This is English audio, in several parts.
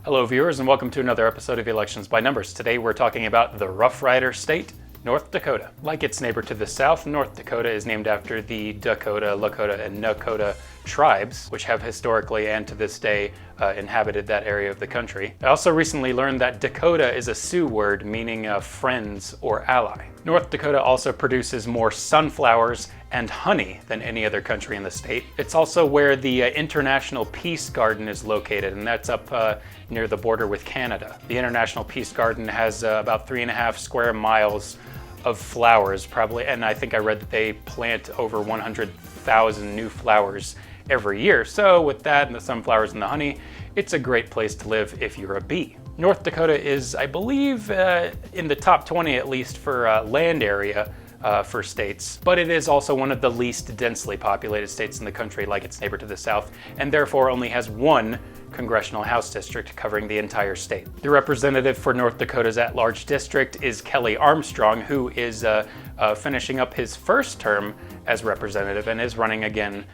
Hello viewers and welcome to another episode of Elections by Numbers. Today we're talking about the Roughrider State, North Dakota. Like its neighbor to the south, North Dakota is named after the Dakota, Lakota, and Nakota tribes, which have historically and to this day inhabited that area of the country. I also recently learned that Dakota is a Sioux word meaning friends or ally. North Dakota also produces more sunflowers and honey than any other country in the state. It's also where the International Peace Garden is located, and that's up near the border with Canada. The International Peace Garden has about 3.5 square miles of flowers, probably, and I think I read that they plant over 100,000 new flowers every year. So with that and the sunflowers and the honey, it's a great place to live if you're a bee. North Dakota is, I believe, in the top 20 at least for land area for states, but it is also one of the least densely populated states in the country, like its neighbor to the south, and therefore only has one congressional House district covering the entire state. The representative for North Dakota's at-large district is Kelly Armstrong, who is finishing up his first term as representative and is running again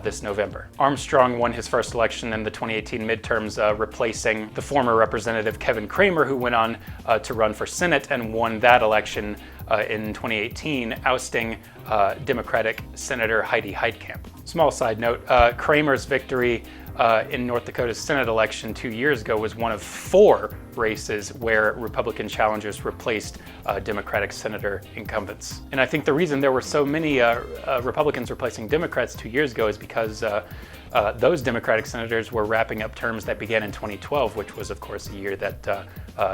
this November. Armstrong won his first election in the 2018 midterms, replacing the former representative Kevin Cramer, who went on to run for Senate and won that election in 2018, ousting Democratic Senator Heidi Heitkamp. Small side note, Cramer's victory in North Dakota's Senate election 2 years ago was one of 4 races where Republican challengers replaced Democratic senator incumbents. And I think the reason there were so many Republicans replacing Democrats 2 years ago is because those Democratic senators were wrapping up terms that began in 2012, which was, of course, the year that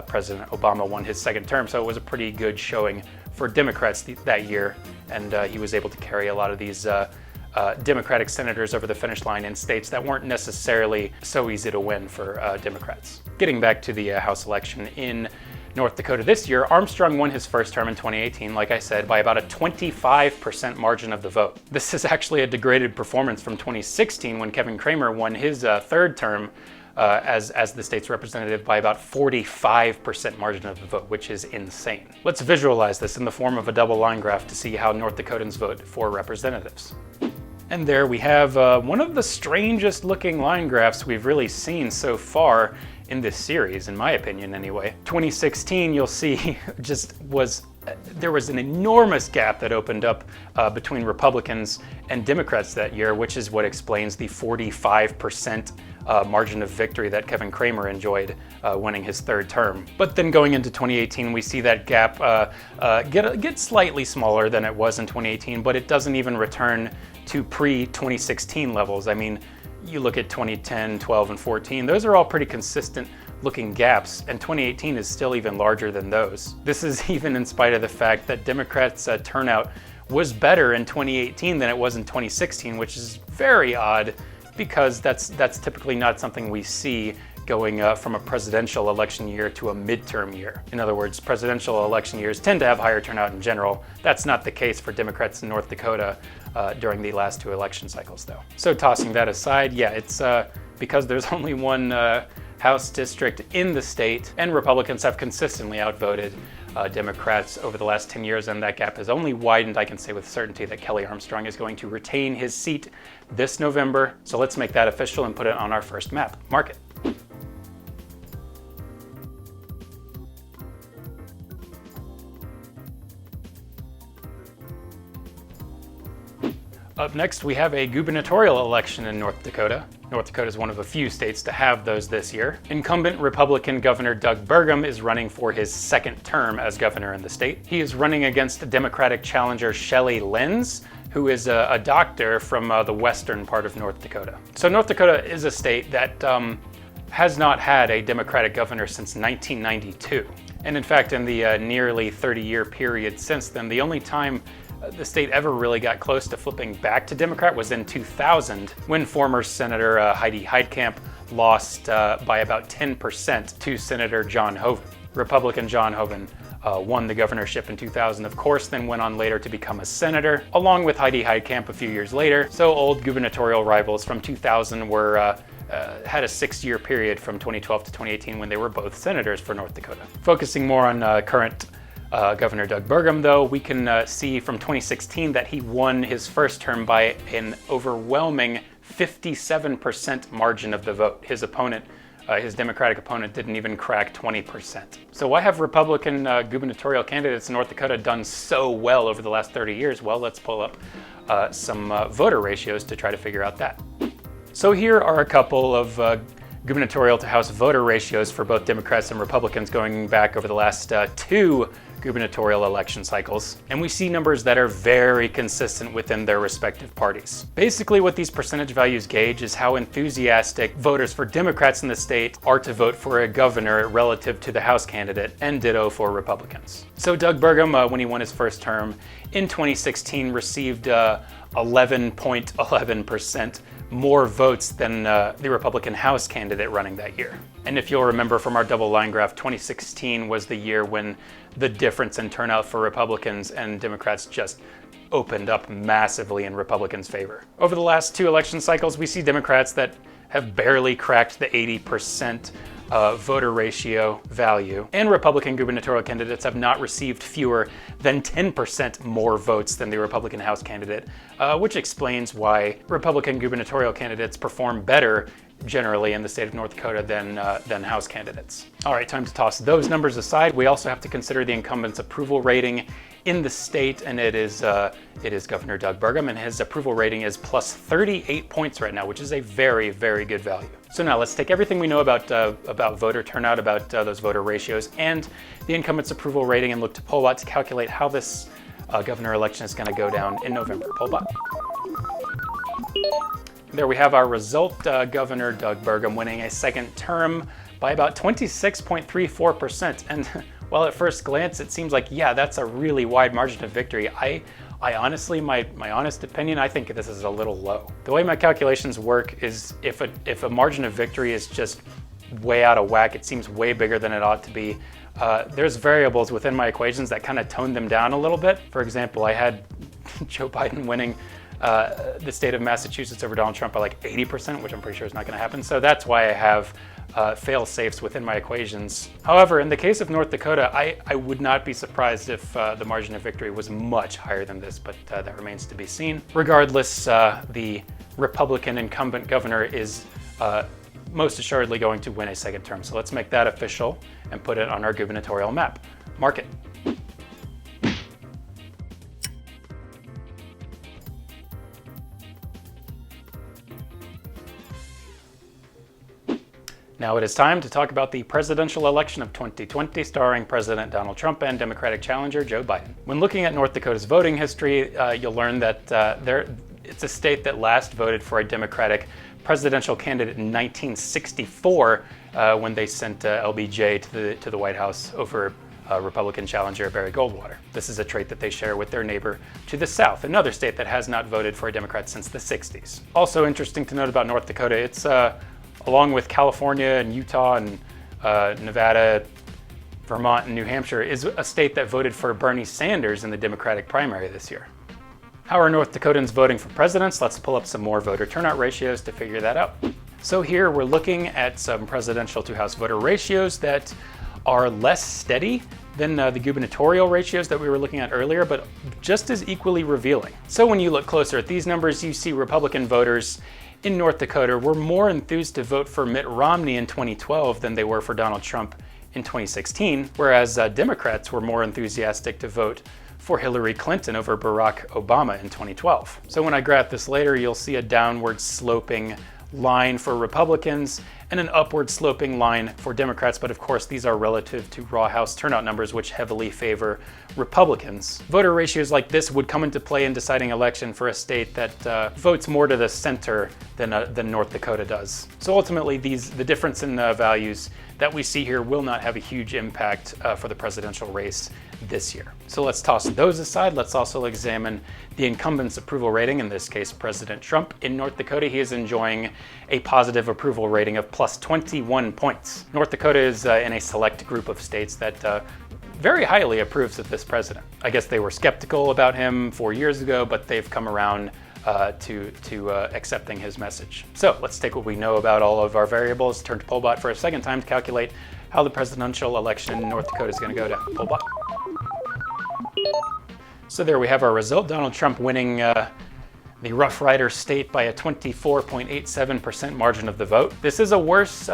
President Obama won his second term. So it was a pretty good showing for Democrats that year, and he was able to carry a lot of these Democratic senators over the finish line in states that weren't necessarily so easy to win for Democrats. Getting back to the House election in North Dakota this year, Armstrong won his first term in 2018, like I said, by about a 25% margin of the vote. This is actually a degraded performance from 2016 when Kevin Cramer won his third term as the state's representative by about 45% margin of the vote, which is insane. Let's visualize this in the form of a double line graph to see how North Dakotans vote for representatives. And there we have one of the strangest looking line graphs we've really seen so far in this series, in my opinion anyway. 2016, you'll see, there was an enormous gap that opened up between Republicans and Democrats that year, which is what explains the 45% margin of victory that Kevin Cramer enjoyed winning his third term. But then going into 2018, we see that gap get slightly smaller than it was in 2018, but it doesn't even return to pre-2016 levels. I mean, you look at 2010, 12, and 14, those are all pretty consistent looking gaps, and 2018 is still even larger than those. This is even in spite of the fact that Democrats' turnout was better in 2018 than it was in 2016, which is very odd because that's typically not something we see going from a presidential election year to a midterm year. In other words, presidential election years tend to have higher turnout in general. That's not the case for Democrats in North Dakota during the last 2 election cycles, though. So tossing that aside, yeah, it's because there's only one House district in the state, and Republicans have consistently outvoted Democrats over the last 10 years, and that gap has only widened. I can say with certainty that Kelly Armstrong is going to retain his seat this November. So let's make that official and put it on our first map. Mark it. Up next, we have a gubernatorial election in North Dakota. North Dakota is one of a few states to have those this year. Incumbent Republican Governor Doug Burgum is running for his second term as governor in the state. He is running against Democratic challenger Shelley Lenz, who is a doctor from the western part of North Dakota. So North Dakota is a state that has not had a Democratic governor since 1992. And in fact, in the nearly 30-year period since then, the only time the state ever really got close to flipping back to Democrat was in 2000, when former Senator Heidi Heitkamp lost by about 10% to Senator John Hoeven. Republican John Hoeven won the governorship in 2000, of course, then went on later to become a senator, along with Heidi Heitkamp a few years later. So old gubernatorial rivals from 2000 were had a 6-year period from 2012 to 2018 when they were both senators for North Dakota. Focusing more on current Governor Doug Burgum, though, we can see from 2016 that he won his first term by an overwhelming 57% margin of the vote. His opponent His Democratic opponent didn't even crack 20%. So why have Republican gubernatorial candidates in North Dakota done so well over the last 30 years? Well, let's pull up some voter ratios to try to figure out that. So here are a couple of gubernatorial to House voter ratios for both Democrats and Republicans going back over the last two gubernatorial election cycles, and we see numbers that are very consistent within their respective parties. Basically, what these percentage values gauge is how enthusiastic voters for Democrats in the state are to vote for a governor relative to the House candidate, and ditto for Republicans. So Doug Burgum, when he won his first term in 2016, received 11.11% more votes than the Republican House candidate running that year. And if you'll remember from our double line graph, 2016 was the year when the difference in turnout for Republicans and Democrats just opened up massively in Republicans' favor. Over the last two election cycles, we see Democrats that have barely cracked the 80% voter ratio value, and Republican gubernatorial candidates have not received fewer than 10% more votes than the Republican House candidate, which explains why Republican gubernatorial candidates perform better generally in the state of North Dakota than House candidates. All right, time to toss those numbers aside. We also have to consider the incumbent's approval rating in the state, and it is Governor Doug Burgum, and his approval rating is plus 38 points right now, which is a very, very good value. So now let's take everything we know about voter turnout, about those voter ratios, and the incumbent's approval rating, and look to Pollbot to calculate how this governor election is going to go down in November. Pollbot. There we have our result, Governor Doug Burgum winning a second term by about 26.34%. And while at first glance it seems like, yeah, that's a really wide margin of victory, I honestly, my honest opinion, I think this is a little low. The way my calculations work is if a margin of victory is just way out of whack, it seems way bigger than it ought to be, there's variables within my equations that kind of tone them down a little bit. For example, I had Joe Biden winning the state of Massachusetts over Donald Trump by like 80%, which I'm pretty sure is not going to happen. So that's why I have fail-safes within my equations. However, in the case of North Dakota, I would not be surprised if the margin of victory was much higher than this, but that remains to be seen. Regardless, the Republican incumbent governor is most assuredly going to win a second term. So let's make that official and put it on our gubernatorial map. Mark it. Now it is time to talk about the presidential election of 2020, starring President Donald Trump and Democratic challenger Joe Biden. When looking at North Dakota's voting history, you'll learn that it's a state that last voted for a Democratic presidential candidate in 1964 when they sent LBJ to the White House over Republican challenger Barry Goldwater. This is a trait that they share with their neighbor to the south, another state that has not voted for a Democrat since the 60s. Also interesting to note about North Dakota, it's along with California and Utah and Nevada, Vermont and New Hampshire, is a state that voted for Bernie Sanders in the Democratic primary this year. How are North Dakotans voting for presidents? Let's pull up some more voter turnout ratios to figure that out. So here we're looking at some presidential to House voter ratios that are less steady than the gubernatorial ratios that we were looking at earlier, but just as equally revealing. So when you look closer at these numbers, you see Republican voters in North Dakota were more enthused to vote for Mitt Romney in 2012 than they were for Donald Trump in 2016, whereas Democrats were more enthusiastic to vote for Hillary Clinton over Barack Obama in 2012. So when I graph this later, you'll see a downward sloping line for Republicans and an upward sloping line for Democrats, but of course these are relative to raw House turnout numbers, which heavily favor Republicans. Voter ratios like this would come into play in deciding election for a state that votes more to the center than North Dakota does. So ultimately, the difference in values that we see here will not have a huge impact for the presidential race this year. So let's toss those aside. Let's also examine the incumbent's approval rating, in this case President Trump. In North Dakota, he is enjoying a positive approval rating of plus 21 points. North Dakota is in a select group of states that very highly approves of this president. I guess they were skeptical about him 4 years ago, but they've come around to accepting his message. So let's take what we know about all of our variables, turn to Pollbot for a second time to calculate how the presidential election in North Dakota is going to go down. Pollbot. So there we have our result. Donald Trump winning the Roughrider State by a 24.87% margin of the vote. This is a worse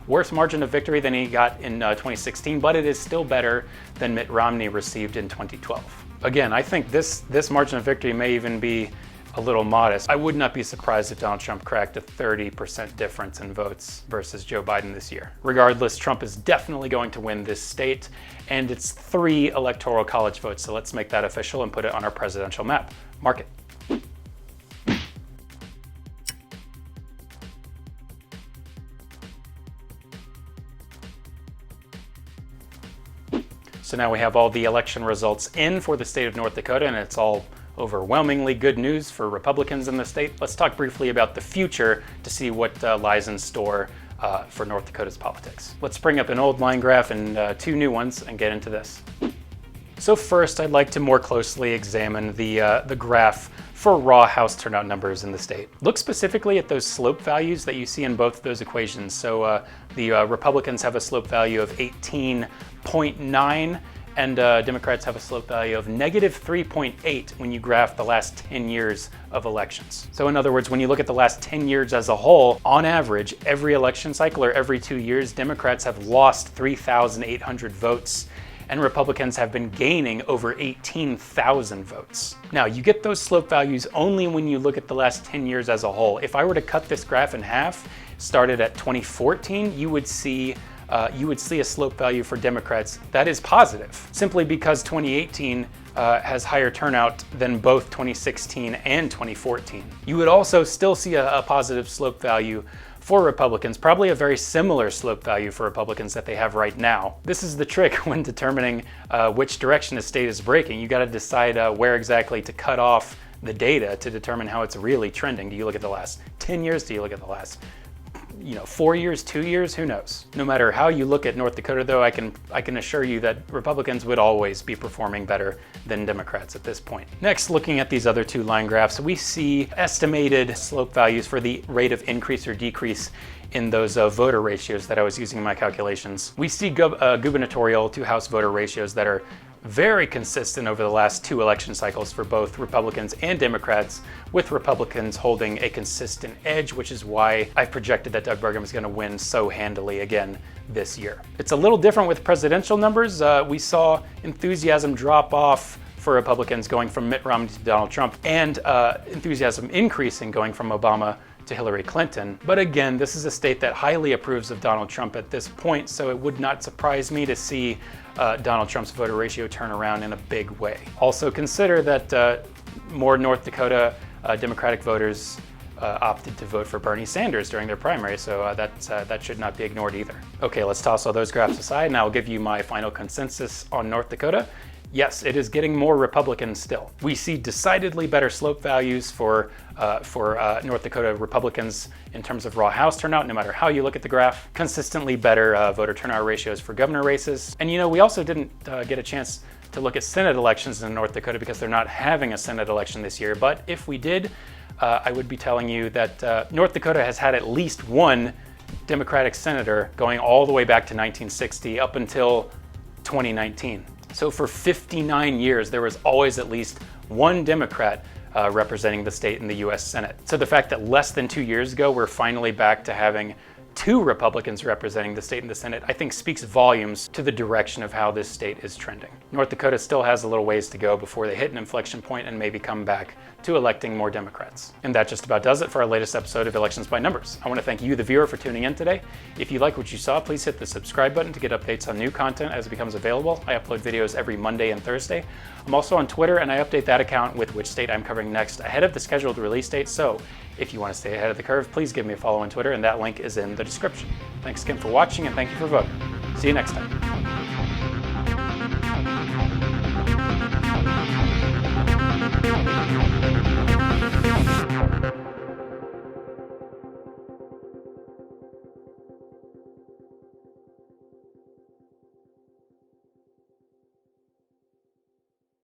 Worse margin of victory than he got in 2016, but it is still better than Mitt Romney received in 2012. Again, I think this margin of victory may even be a little modest. I would not be surprised if Donald Trump cracked a 30% difference in votes versus Joe Biden this year. Regardless, Trump is definitely going to win this state, and it's 3 electoral college votes, so let's make that official and put it on our presidential map. Mark it. So now we have all the election results in for the state of North Dakota, and it's all overwhelmingly good news for Republicans in the state. Let's talk briefly about the future to see what lies in store for North Dakota's politics. Let's bring up an old line graph and 2 new ones and get into this. So first, I'd like to more closely examine the graph for raw House turnout numbers in the state. Look specifically at those slope values that you see in both of those equations. So the Republicans have a slope value of 18.9 and Democrats have a slope value of -3.8 when you graph the last 10 years of elections. So in other words, when you look at the last 10 years as a whole, on average, every election cycle or every 2 years, Democrats have lost 3,800 votes and Republicans have been gaining over 18,000 votes. Now, you get those slope values only when you look at the last 10 years as a whole. If I were to cut this graph in half, started at 2014, you would see a slope value for Democrats that is positive, simply because 2018 has higher turnout than both 2016 and 2014. You would also still see a positive slope value for Republicans, probably a very similar slope value for Republicans that they have right now. This is the trick when determining which direction a state is breaking. You got to decide where exactly to cut off the data to determine how it's really trending. Do you look at the last 10 years? Do you look at the last 4 years, 2 years, who knows? No matter how you look at North Dakota, though, I can assure you that Republicans would always be performing better than Democrats at this point. Next, looking at these other 2 line graphs, we see estimated slope values for the rate of increase or decrease in those voter ratios that I was using in my calculations. We see gubernatorial to House voter ratios that are very consistent over the last 2 election cycles for both Republicans and Democrats, with Republicans holding a consistent edge, which is why I projected that Doug Burgum is going to win so handily again this year. It's a little different with presidential numbers. We saw enthusiasm drop off for Republicans going from Mitt Romney to Donald Trump, and enthusiasm increasing going from Obama to Hillary Clinton. But again, this is a state that highly approves of Donald Trump at this point, so it would not surprise me to see Donald Trump's voter ratio turn around in a big way. Also consider that more North Dakota Democratic voters opted to vote for Bernie Sanders during their primary, so that should not be ignored either. Okay, let's toss all those graphs aside, and I'll give you my final consensus on North Dakota. Yes, it is getting more Republican still. We see decidedly better slope values for North Dakota Republicans in terms of raw House turnout, no matter how you look at the graph. Consistently better voter turnout ratios for governor races. And we also didn't get a chance to look at Senate elections in North Dakota because they're not having a Senate election this year. But if we did, I would be telling you that North Dakota has had at least one Democratic senator going all the way back to 1960 up until 2019. So for 59 years, there was always at least one Democrat representing the state in the US Senate. So the fact that less than 2 years ago, we're finally back to having 2 Republicans representing the state in the Senate, I think speaks volumes to the direction of how this state is trending. North Dakota still has a little ways to go before they hit an inflection point and maybe come back to electing more Democrats. And that just about does it for our latest episode of Elections by Numbers. I want to thank you, the viewer, for tuning in today. If you like what you saw, please hit the subscribe button to get updates on new content as it becomes available. I upload videos every Monday and Thursday. I'm also on Twitter, and I update that account with which state I'm covering next ahead of the scheduled release date. So if you want to stay ahead of the curve, please give me a follow on Twitter, and that link is in the description. Thanks again for watching, and thank you for voting. See you next time.